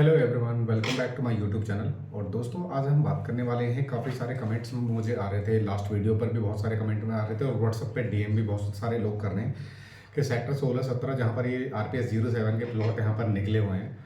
Hello everyone, welcome back to my YouTube channel. और दोस्तों, आज हम बात करने वाले हैं। काफ़ी सारे कमेंट्स मुझे आ रहे थे, लास्ट वीडियो पर भी बहुत सारे कमेंट में आ रहे थे और व्हाट्सएप पे डीएम भी बहुत सारे लोग कर रहे हैं कि सेक्टर 16-17 जहाँ पर ये आरपीएस 07 के प्लॉट यहाँ पर निकले हुए हैं।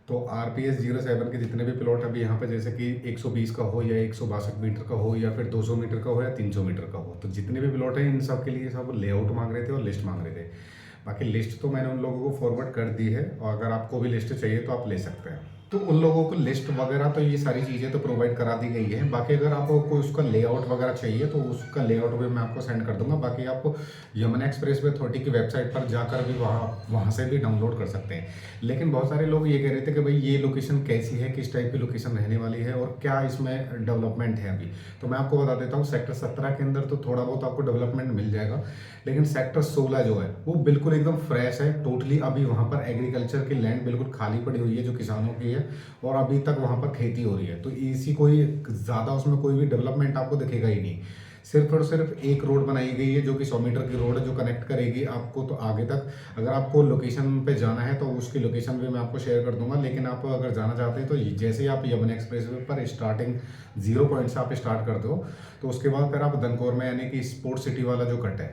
तो आरपीएस 07 के जितने भी प्लॉट अभी यहाँ पर, जैसे कि 120 का हो या 162 मीटर का हो या फिर 200 मीटर का हो या 300 मीटर का हो, तो जितने भी प्लॉट हैं इन सब के लिए सब लेआउट मांग रहे थे और लिस्ट मांग रहे थे। बाकी लिस्ट तो मैंने उन लोगों को फॉरवर्ड कर दी है और अगर आपको भी लिस्ट चाहिए तो आप ले सकते हैं। तो उन लोगों को लिस्ट वगैरह तो ये सारी चीज़ें तो प्रोवाइड करा दी गई है। बाकी अगर आपको कोई उसका लेआउट वगैरह चाहिए तो उसका लेआउट भी मैं आपको सेंड कर दूंगा। बाकी आपको यमुना एक्सप्रेस वे अथॉरिटी की वेबसाइट पर जाकर भी वहाँ से भी डाउनलोड कर सकते हैं। लेकिन बहुत सारे लोग ये कह रहे थे कि भाई ये लोकेशन कैसी है, किस टाइप की लोकेशन रहने वाली है और क्या इसमें डेवलपमेंट है अभी। तो मैं आपको बता देता हूँ, सेक्टर 17 के अंदर तो थोड़ा बहुत आपको डेवलपमेंट मिल जाएगा, लेकिन सेक्टर 16 जो है वो बिल्कुल एकदम फ्रेश है टोटली। अभी वहाँ पर एग्रीकल्चर की लैंड बिल्कुल खाली पड़ी हुई है जो किसानों की है और अभी तक वहाँ पर खेती हो रही है। तो इसी कोई ज़्यादा उसमें कोई भी डेवलपमेंट आपको दिखेगा ही नहीं। सिर्फ और सिर्फ एक रोड बनाई गई है जो कि 100 मीटर की रोड है जो कनेक्ट करेगी आपको तो आगे तक। अगर आपको लोकेशन पे जाना है तो उसकी लोकेशन भी मैं आपको शेयर कर दूंगा। लेकिन आप अगर जाना चाहते हैं तो जैसे ही आप यमुना एक्सप्रेस वे पर स्टार्टिंग 0 पॉइंट से आप स्टार्ट करते हो तो उसके बाद फिर आप धनकौर में, यानी कि स्पोर्ट्स सिटी वाला जो कट है,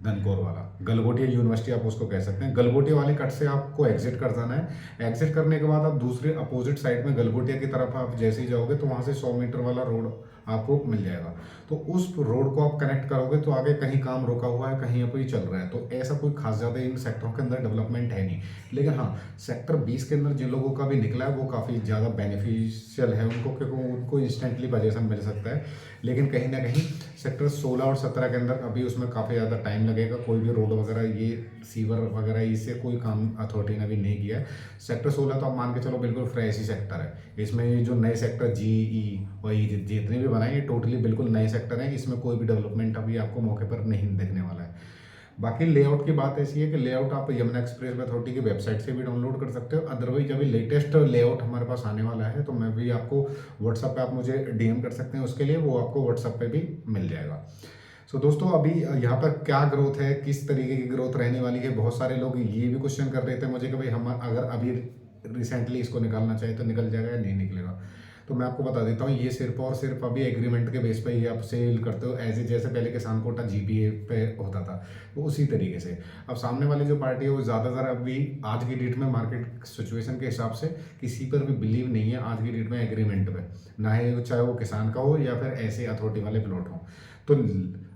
धनकौर वाला गलगोटिया यूनिवर्सिटी आप उसको कह सकते हैं, गलगोटिया वाले कट से आपको एग्जिट कर जाना है। एग्जिट करने के बाद आप दूसरे अपोजिट साइड में गलगोटिया की तरफ आप जैसे ही जाओगे तो वहाँ से 100 मीटर वाला रोड आपको मिल जाएगा। तो उस रोड को आप कनेक्ट करोगे तो आगे कहीं काम रुका हुआ है, कहीं अभी चल रहा है। तो ऐसा कोई खास ज़्यादा इन सेक्टरों के अंदर डेवलपमेंट है नहीं। लेकिन हाँ, सेक्टर 20 के अंदर जिन लोगों का भी निकला है वो काफ़ी ज़्यादा बेनिफिशियल है उनको, क्योंकि उनको इंस्टेंटली पोजीशन मिल सकता है। लेकिन कहीं ना कहीं सेक्टर 16 और 17 के अंदर अभी उसमें काफ़ी ज़्यादा टाइम लगेगा। कोई भी रोड वगैरह, ये सीवर वगैरह, इससे कोई काम अथॉरिटी ने अभी नहीं किया है। सेक्टर 16 तो आप मान के चलो बिल्कुल फ्रेश ही सेक्टर है। इसमें ये जो नए सेक्टर GE और ये जितने भी बनाए ये टोटली बिल्कुल नए सेक्टर हैं। इसमें कोई भी डेवलपमेंट अभी आपको मौके पर नहीं देखने वाला है। बाकी लेआउट की बात ऐसी है कि लेआउट आप यमुना एक्सप्रेस वे अथॉरिटी की वेबसाइट से भी डाउनलोड कर सकते हो। अदरवाइज अभी लेटेस्ट लेआउट हमारे पास आने वाला है तो मैं भी आपको व्हाट्सएप पे आप मुझे डीएम कर सकते हैं, उसके लिए वो आपको व्हाट्सएप पे भी मिल जाएगा। सो दोस्तों, अभी यहाँ पर क्या ग्रोथ है, किस तरीके की ग्रोथ रहने वाली है, बहुत सारे लोग ये भी क्वेश्चन कर रहे थे मुझे कि भाई हम अगर अभी रिसेंटली इसको निकालना चाहिए तो निकल जाएगा या नहीं निकलेगा। तो मैं आपको बता देता हूँ, ये सिर्फ और सिर्फ अभी एग्रीमेंट के बेस पे ही आप सेल करते हो, ऐसे जैसे पहले किसान कोटा GPA पे होता था तो उसी तरीके से। अब सामने वाली जो पार्टी है वो ज़्यादातर अभी आज की डेट में मार्केट सिचुएशन के हिसाब से किसी पर भी बिलीव नहीं है आज की डेट में एग्रीमेंट पे, ना ही चाहे वो किसान का हो या फिर ऐसे अथॉरिटी वाले प्लॉट हों। तो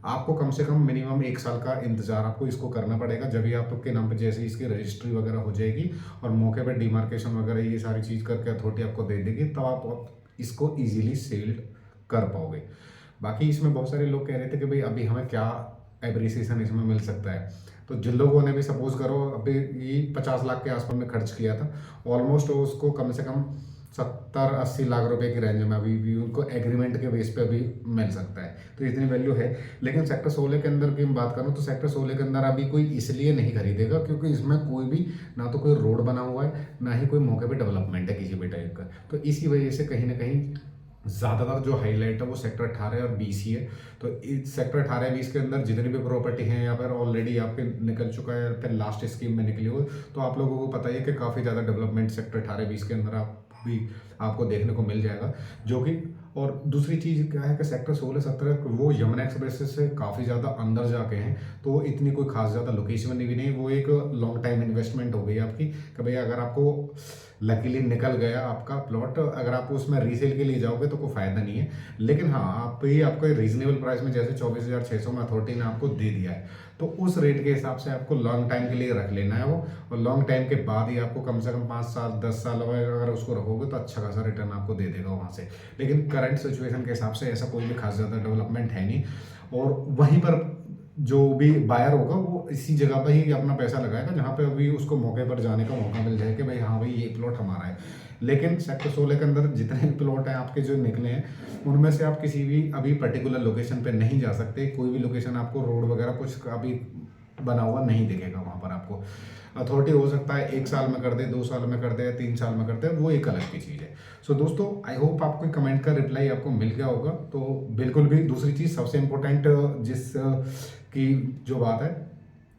आपको कम से कम मिनिमम 1 साल का इंतजार आपको इसको करना पड़ेगा। जब भी आपके नाम पे जैसे इसकी रजिस्ट्री वगैरह हो जाएगी और मौके पर डिमार्केशन वगैरह ये सारी चीज़ करके अथॉरिटी आपको दे देगी, तब आप इसको इजीली सेल कर पाओगे। बाकी इसमें बहुत सारे लोग कह रहे थे कि भाई अभी हमें क्या एप्रिसिएशन इसमें मिल सकता है। तो जिन लोगों ने भी सपोज करो अभी ये 50 लाख के आसपास में खर्च किया था, ऑलमोस्ट उसको कम से कम 70-80 लाख रुपए की रेंज में अभी भी उनको एग्रीमेंट के बेस पे भी मिल सकता है। तो इतनी वैल्यू है। लेकिन सेक्टर 16 के अंदर की बात करूँ तो सेक्टर 16 के अंदर अभी कोई इसलिए नहीं खरीदेगा क्योंकि इसमें कोई भी ना तो कोई रोड बना हुआ है, ना ही कोई मौके पे डेवलपमेंट है किसी भी टाइप का। तो इसी वजह से कहीं ना कहीं ज़्यादातर जो हाईलाइट है वो सेक्टर 18 और 20 ही है। तो इस सेक्टर 18-20 के अंदर जितनी भी प्रॉपर्टी हैं या फिर ऑलरेडी आपके निकल चुका है या फिर लास्ट स्कीम में निकली हो, तो आप लोगों को पता ही है कि काफ़ी ज़्यादा डेवलपमेंट सेक्टर 18-20 के अंदर आप भी आपको देखने को मिल जाएगा। जो कि और दूसरी चीज़ क्या है कि सेक्टर 16-17 वो यमुना एक्सप्रेस से काफ़ी ज़्यादा अंदर जाके हैं, तो इतनी कोई खास ज़्यादा लोकेशन भी नहीं। वो एक लॉन्ग टाइम इन्वेस्टमेंट हो गई आपकी कि भाई अगर आपको लकीली निकल गया आपका प्लॉट, अगर आप उसमें रीसेल के लिए जाओगे तो कोई फ़ायदा नहीं है। लेकिन हाँ, आप ही आपको रीजनेबल प्राइस में जैसे 24,600 में अथॉरिटी ने आपको दे दिया है, तो उस रेट के हिसाब से आपको लॉन्ग टाइम के लिए रख लेना है वो। और लॉन्ग टाइम के बाद ही आपको कम से कम 5 साल 10 साल अगर उसको रखोगे तो अच्छा खासा रिटर्न आपको दे देगा वहाँ से। लेकिन करंट सिचुएशन के हिसाब से ऐसा कोई भी खास ज़्यादा डेवलपमेंट है नहीं। और वहीं पर जो भी बायर होगा वो इसी जगह पर ही अपना पैसा लगाएगा जहाँ पे अभी उसको मौके पर जाने का मौका मिल जाए कि भाई हाँ भाई ये प्लॉट हमारा है। लेकिन सेक्टर 16 के अंदर जितने भी प्लॉट हैं आपके जो निकले हैं उनमें से आप किसी भी अभी पर्टिकुलर लोकेशन पे नहीं जा सकते। कोई भी लोकेशन आपको रोड वगैरह कुछ अभी बना हुआ नहीं दिखेगा वहाँ पर आपको। अथॉरिटी हो सकता है 1 साल में कर दे, 2 साल में कर दे, 3 साल में कर दे, वो एक अलग की चीज़ है। सो दोस्तों, आई होप आपको कमेंट का रिप्लाई आपको मिल गया होगा। तो बिल्कुल भी दूसरी चीज़ सबसे इम्पोर्टेंट जिस की जो बात है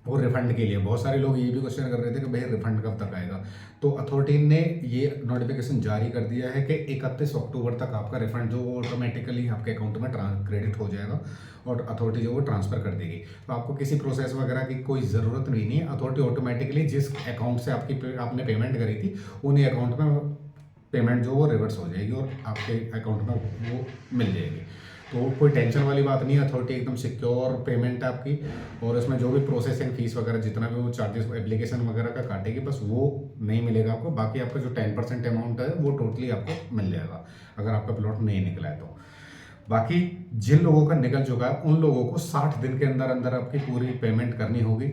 वो रिफंड के लिए। बहुत सारे लोग ये भी क्वेश्चन कर रहे थे कि भैया रिफंड कब तक आएगा। तो अथॉरिटी ने ये नोटिफिकेशन जारी कर दिया है कि 31 अक्टूबर तक आपका रिफंड जो ऑटोमेटिकली आपके अकाउंट में क्रेडिट हो जाएगा और अथॉरिटी जो वो ट्रांसफ़र कर देगी। तो आपको किसी प्रोसेस वगैरह की कोई ज़रूरत नहीं है। अथॉरिटी ऑटोमेटिकली जिस अकाउंट से आपने पेमेंट करी थी उन्हीं अकाउंट में पेमेंट जो वो रिवर्स हो जाएगी और आपके अकाउंट में वो मिल जाएगी। तो कोई टेंशन वाली बात नहीं है। अथॉरिटी एकदम सिक्योर पेमेंट है आपकी, और इसमें जो भी प्रोसेसिंग फीस वगैरह जितना भी वो चार्जेस एप्लीकेशन वगैरह का काटेगी बस वो नहीं मिलेगा आपको। बाकी आपका जो 10% अमाउंट है वो टोटली आपको मिल जाएगा अगर आपका प्लॉट नहीं निकला है तो। बाकी जिन लोगों का निकल चुका है उन लोगों को 60 दिन के अंदर अंदर आपकी पूरी पेमेंट करनी होगी,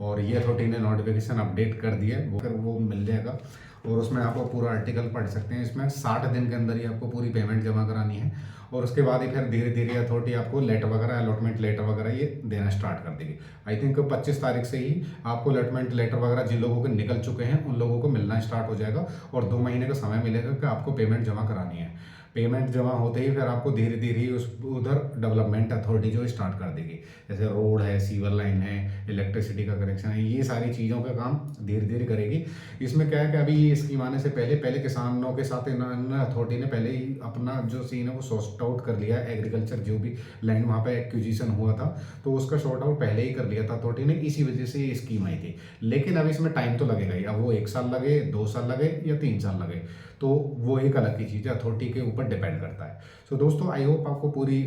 और ये अथॉरिटी ने नोटिफिकेशन अपडेट कर दिया है, वो मिल जाएगा। और उसमें आप पूरा आर्टिकल पढ़ सकते हैं। इसमें 60 दिन के अंदर ही आपको पूरी पेमेंट जमा करानी है, और उसके बाद ही फिर धीरे धीरे अथॉरिटी आपको लेटर वगैरह अलॉटमेंट लेटर वगैरह ये देना स्टार्ट कर देगी। आई थिंक 25 तारीख से ही आपको अलॉटमेंट लेटर वगैरह जिन लोगों के निकल चुके हैं उन लोगों को मिलना स्टार्ट हो जाएगा, और 2 महीने का समय मिलेगा कि आपको पेमेंट जमा करानी है। पेमेंट जमा होते ही फिर आपको धीरे धीरे उस उधर डेवलपमेंट अथॉरिटी जो स्टार्ट कर देगी, जैसे रोड है, सीवर लाइन है, इलेक्ट्रिसिटी का कनेक्शन है, ये सारी चीज़ों का काम धीरे धीरे करेगी। इसमें क्या है कि अभी ये स्कीम आने से पहले किसानों के साथ अथॉरिटी ने पहले ही अपना जो सीन है वो सॉर्ट आउट कर लिया। एग्रीकल्चर जो भी लैंड वहाँ पे एक्विजिशन हुआ था तो उसका सॉर्ट आउट पहले ही कर लिया था अथॉरिटी ने, इसी वजह से ये स्कीम आई थी। लेकिन अब इसमें टाइम तो लगेगा ही। अब वो 1 साल लगे, 2 साल लगे या 3 साल लगे, तो वो एक अलग की चीज़ है, अथॉरिटी के ऊपर डिपेंड करता है। सो दोस्तों, आई होप आपको पूरी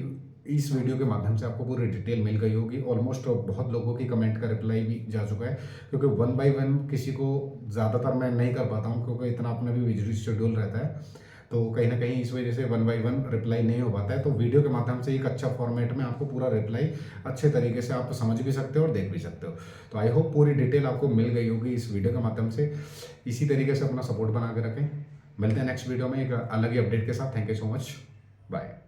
इस वीडियो के माध्यम से आपको पूरी डिटेल मिल गई होगी। ऑलमोस्ट बहुत लोगों की कमेंट का रिप्लाई भी जा चुका है, क्योंकि 1 बाय 1 किसी को ज़्यादातर मैं नहीं कर पाता हूँ, क्योंकि इतना अपना भी बिजली शेड्यूल रहता है, तो कहीं ना कहीं इस वजह से 1 बाय 1 रिप्लाई नहीं हो पाता है। तो वीडियो के माध्यम से एक अच्छा फॉर्मेट में आपको पूरा रिप्लाई अच्छे तरीके से आप समझ भी सकते हो और देख भी सकते हो। तो आई होप पूरी डिटेल आपको मिल गई होगी इस वीडियो के माध्यम से। इसी तरीके से अपना सपोर्ट बना के रखें। मिलते हैं नेक्स्ट वीडियो में एक अलग ही अपडेट के साथ। Thank you so much, bye.